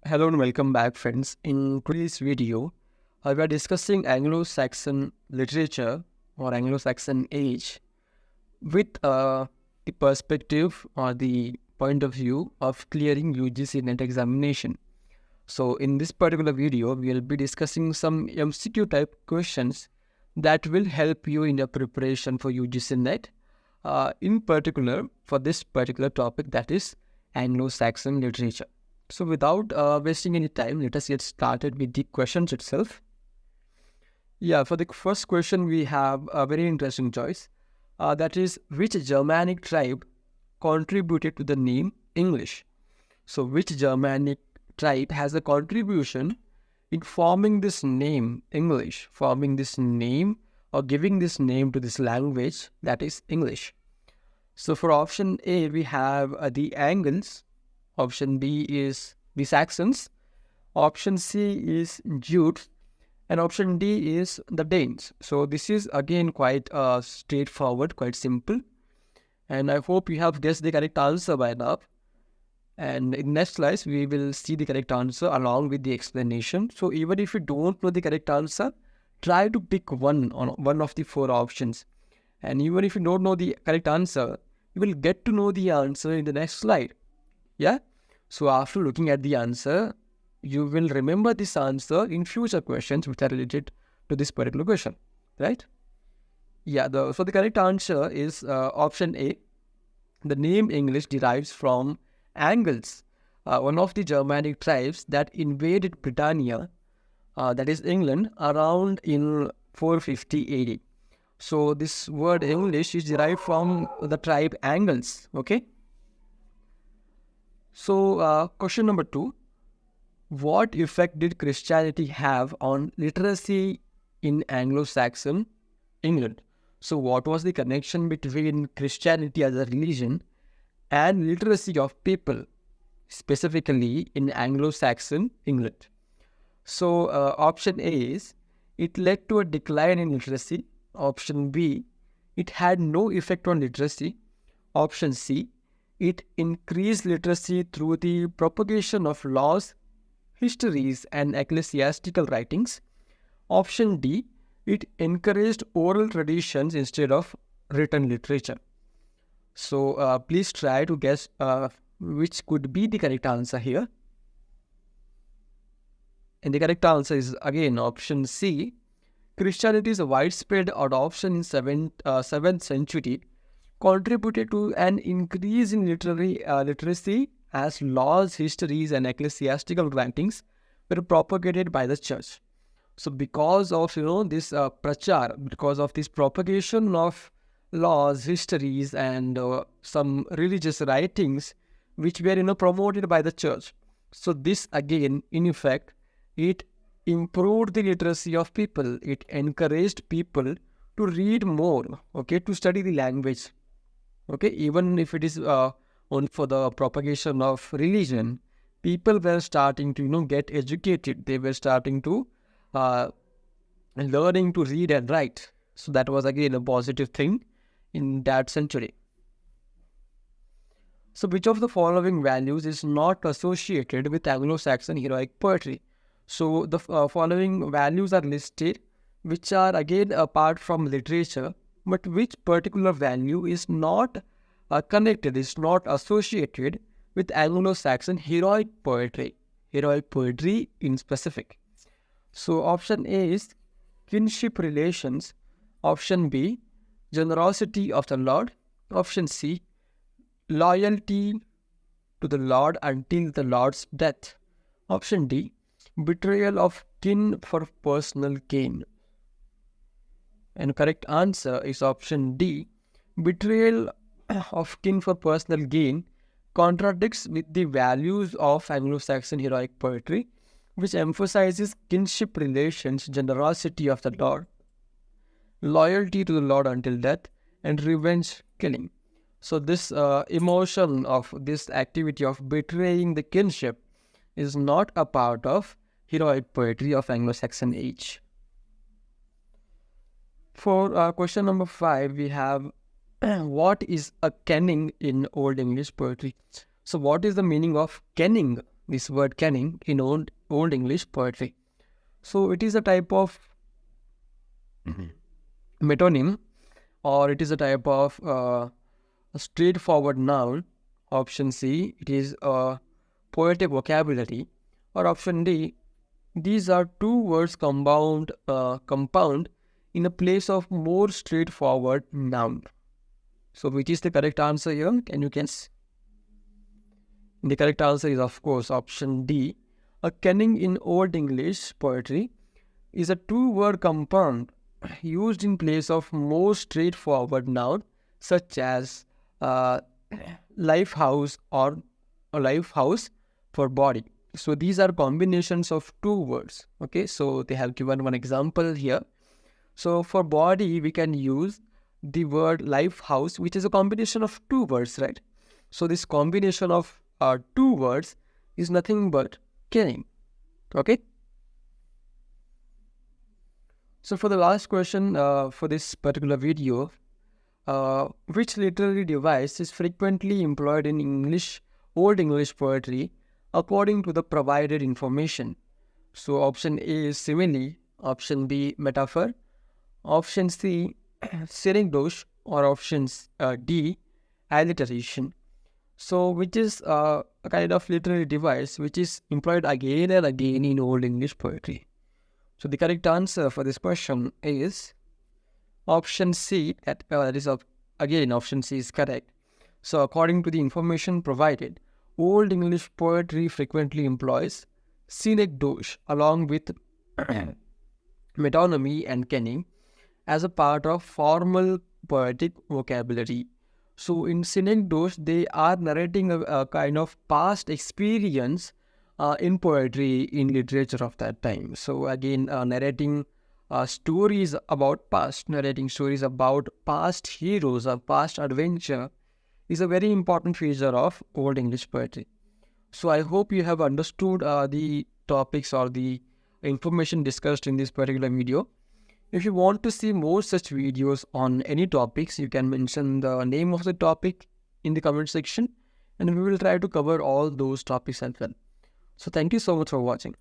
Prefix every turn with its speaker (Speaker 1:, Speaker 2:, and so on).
Speaker 1: Hello and welcome back, friends. In today's video, we are discussing Anglo Saxon literature or Anglo Saxon age with the perspective or the point of view of clearing UGC net examination. So, in this particular video, we will be discussing some MCQ type questions that will help you in your preparation for UGC net. In particular, for this particular topic, that is Anglo Saxon literature. So without wasting any time, let us get started with the questions itself. Yeah, for the first question, we have a very interesting choice. That is, which Germanic tribe contributed to the name English? So which Germanic tribe has a contribution in forming this name English, forming this name or giving this name to this language that is English? So for option A, we have the Angles. Option B is the Saxons. Option C is Jutes. And option D is the Danes. So this is again quite straightforward, quite simple. And I hope you have guessed the correct answer by now. And in next slides, we will see the correct answer along with the explanation. So even if you don't know the correct answer, try to pick one of the four options. And even if you don't know the correct answer, you will get to know the answer in the next slide. Yeah, so after looking at the answer, you will remember this answer in future questions which are related to this particular question, right? Yeah, so the correct answer is option A. The name English derives from Angles, one of the Germanic tribes that invaded Britannia, that is England, around in 450 AD. So this word English is derived from the tribe Angles, okay? So, question number 2. What effect did Christianity have on literacy in Anglo-Saxon England? So, what was the connection between Christianity as a religion and literacy of people, specifically in Anglo-Saxon England? So, option A is, it led to a decline in literacy. Option B, it had no effect on literacy. Option C, it increased literacy through the propagation of laws, histories, and ecclesiastical writings. Option D, it encouraged oral traditions instead of written literature. So please try to guess which could be the correct answer here. And the correct answer is again option C. Christianity's widespread adoption in 7th century contributed to an increase in literacy as laws, histories, and ecclesiastical writings were propagated by the church. So because of this prachar, because of this propagation of laws, histories, and some religious writings which were promoted by the church. So this again, in effect, it improved the literacy of people. It encouraged people to read more, okay, to study the language. Okay, even if it is only for the propagation of religion, people were starting to get educated. They were starting to learning to read and write. So that was again a positive thing in that century. So which of the following values is not associated with Anglo-Saxon heroic poetry? So the following values are listed, which are again apart from literature, but which particular value is not connected, is not associated with Anglo-Saxon heroic poetry in specific. So option A is kinship relations. Option B, generosity of the Lord. Option C, loyalty to the Lord until the Lord's death. Option D, betrayal of kin for personal gain. And correct answer is option D. Betrayal of kin for personal gain contradicts with the values of Anglo-Saxon heroic poetry, which emphasizes kinship relations, generosity of the Lord, loyalty to the Lord until death, and revenge killing. So this emotion of this activity of betraying the kinship is not a part of heroic poetry of Anglo-Saxon age. For question number 5, we have what is a kenning in Old English poetry? So what is the meaning of kenning this word canning in Old English poetry. So it is a type of metonym, or it is a type of a straightforward noun. Option C, it is a poetic vocabulary. Or option D, these are two words compound in a place of more straightforward noun. So which is the correct answer here? Can you guess? The correct answer is, of course, option D. A canning in Old English poetry is a two-word compound used in place of more straightforward noun such as life house or a life house for body. So these are combinations of two words. Okay, so they have given one example here. So for body, we can use the word life house, which is a combination of two words, right? So this combination of two words is nothing but canning. Okay. So for the last question for this particular video, which literary device is frequently employed in Old English poetry according to the provided information? So option A is simile, option B metaphor, option C synecdoche, or options D alliteration. So which is a kind of literary device which is employed again and again in Old English poetry? So the correct answer for this question is option C. Again, option C is correct. So according to the information provided, Old English poetry frequently employs synecdoche along with metonymy and canning as a part of formal poetic vocabulary. So in synecdoche, they are narrating a kind of past experience in poetry, in literature of that time. So again, narrating stories about past heroes or past adventure is a very important feature of Old English poetry. So I hope you have understood the topics or the information discussed in this particular video. If you want to see more such videos on any topics, you can mention the name of the topic in the comment section, and we will try to cover all those topics as well. So thank you so much for watching.